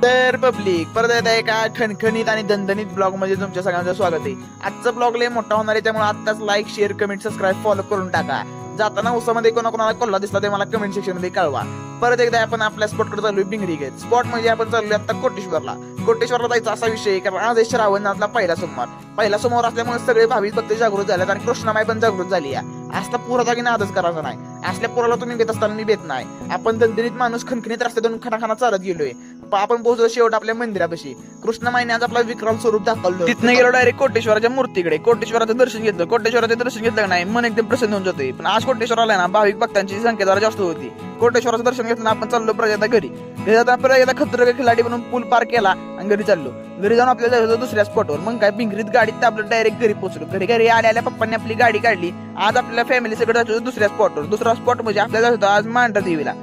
तर पब्लिक परत येत आहे एका खणखणीत आणि दणदणीत ब्लॉग मध्ये तुमच्या सगळ्यांचं स्वागत आहे. आजचा ब्लॉग लय मोठा होणार आहे, त्यामुळे आताच like share comment subscribe follow करून टाका. जाताना उसामध्ये कोणाला कोल्हा दिसला ते मला कमेंट सेक्शन मध्ये कळवा. परत एकदा आपण आपल्या स्पॉटकडे चाललोय बिंगरी घेत. स्पॉट म्हणजे आपण चाललोय आता कोटेश्वरला. कोटेश्वरला जायचा असा विषय आहे कारण आज आहे श्रावणातला पहिला सोमवार असल्यामुळे सगळे भाविक भक्त जागृत झालेत आणि कृष्णामाई पण जागृत झाली आहे. असला पुरा जागी नादच करायचा नाही. असल्या पुराला तुम्ही घेत असताना मी भेट नाही. आपण दणदणीत माणूस खणखणीत रस्त्यातून खाना चालत गेलोय. आपण पोहोचलो शेवट आपल्या मंदिरापाशी. कृष्णामाईने आज आपला विक्रम स्वरूप दाखवलं. तिथनं गेलो डायरेक्ट कोटेश्वराच्या मूर्तीकडे. कोटेश्वराचं दर्शन घेतलं नाही मन एकदम प्रसन्न होऊन जाते. पण आज कोटेश्वराला ना भाविक भक्तांची संख्या जरा जास्त होती. कोटेश्वराचं दर्शन घेतलं आपण चाललो प्रजाता घरी जाताना प्रजाता खतरं खिलाडी बनून पूल पार केला आणि घरी चाललो. घरी जाऊन आपल्याला जायचं दुसऱ्या स्पॉटवर. मग काय पिंगरीत गाडीत आपलं डायरेक्ट घरी पोहोचलो. घरी आल्या पप्पांनी आपली गाडी काढली. आज आपल्याला फॅमिली सगळं जायचं दुसऱ्या स्पॉटवर. दुसरा स्पॉट म्हणजे आपल्याला जायचं आज मांढरदेवीला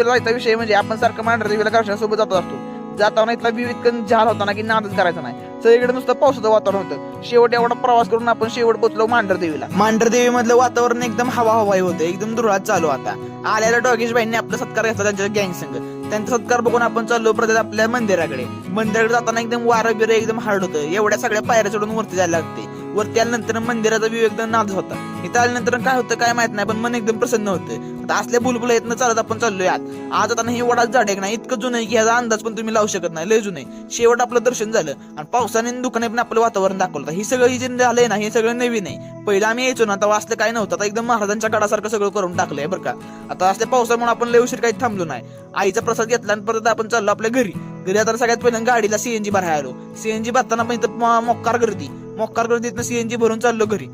जायचा विषय म्हणजे आपण सारखं मांढरदेवीला घरच्यांसोबत जात असतो. जाताना इथला व्ह्यू इतकं झाला होता ना की नादच करायचा नाही. सगळीकडे नुसतं पावसाचं वातावरण होतं. शेवट एवढा प्रवास करून आपण शेवट पोहोचलो मांढरदेवीला. मांढरदेवी मधलं वातावरण एकदम हवाई होतं. एकदम दुरात चालू आता. आल्याला डॉगेश बाईंनी आपला सत्कार घेतला त्यांच्या गँग संघ. त्यांचा सत्कार बघून आपण चाललो प्रदेश आपल्या मंदिराकडे जाताना एकदम वारं बिरं एकदम हार्ड होतं. एवढ्या सगळ्या पायऱ्या चढून वरती जायला लागते. वरती आल्यानंतर मंदिराचा व्ह्यू एकदम नाद होता. इथं आल्यानंतर काय होतं काय माहित नाही पण मन एकदम प्रसन्न होतं. आता असल्या बुलबुला येत चालत आपण चाललोय आज आता हे वडाच झाड आहे नाही इतकं जुनं आहे की याचा अंदाज पण तुम्ही लावू शकत नाही. लय जुनं आहे. शेवट आपलं दर्शन झालं आणि पावसाने दुकाने पण आपलं वातावरण दाखवलं. ही सगळं जे झालंय ना हे सगळं नवीन आहे. पहिलं आम्ही यायचो ना तेव्हा असलं काय नव्हतं. आता एकदम महाराजांच्या काळासारखं सगळं करून टाकलंय बरं का. आता असल्या पावसामुळे आपण लय उशीर काही थांबलो नाही. आईचा प्रसाद घेतला आणि परत आपण चाललो आपल्या घरी आता सगळ्यात पहिल्यांदा गाडीला सीएनजी भरायला आलो. सीएनजी भरताना पण इथं मोक्कार गर्दीतनं सीएनजी भरून चाललो घरी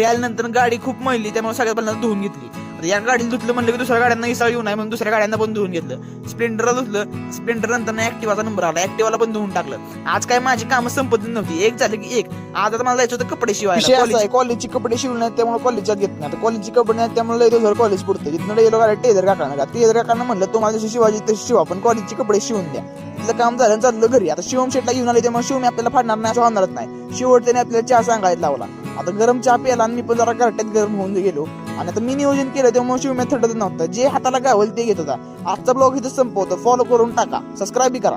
आल्यानंतर गाडी खूप मळली त्यामुळे सगळ्यात पहिल्यांदा धुवून घेतली. या गाडीला धुतलं म्हणलं की दुसऱ्या गाड्यांना इसाळ येऊ नये म्हणून दुसऱ्या गाड्यांना पण धुवून घेतलं. स्प्लेंडरला धुतलं. स्प्लेंडर नंतर ऍक्टिवाचा नंबर आला. ऍक्टिवाला पण धुवून टाकलं. आज काय माझी कामं संपत नव्हती. एक झालं की एक. आज आता मला जायचं होतं कपडे शिवायला. कॉलेजची कपडे शिवून नाही त्यामुळे कॉलेजात घेत नाही. कॉलेजची कपडे नाही त्यामुळे कॉलेज पुरतं. तिथनं गेलो गाडी टेलर काकांना म्हणलं तुम्हाला जशी शिवायची तशी शिवा पण कॉलेजची कपडे शिवून द्या. तिथलं काम झालं चाललं घरी. आता शिवम शेटला घेऊन आले त्यामुळे शिवम आपल्याला फाडणार नाही असं होणारच नाही. शेवट त्याने आपल्याला चहा सांगायला लावला. आता गरम चहा प्यायला आणि मी पण जरा घरट्यात गरम होऊन गेलो आणि आता मी नियोजन केलं त्यामुळे शिवम्या थटत नव्हतं. जे हाताला गावल ते घेत होता. आजचा ब्लॉग इथं संपवतो. फॉलो करून टाका. सबस्क्राईब करा.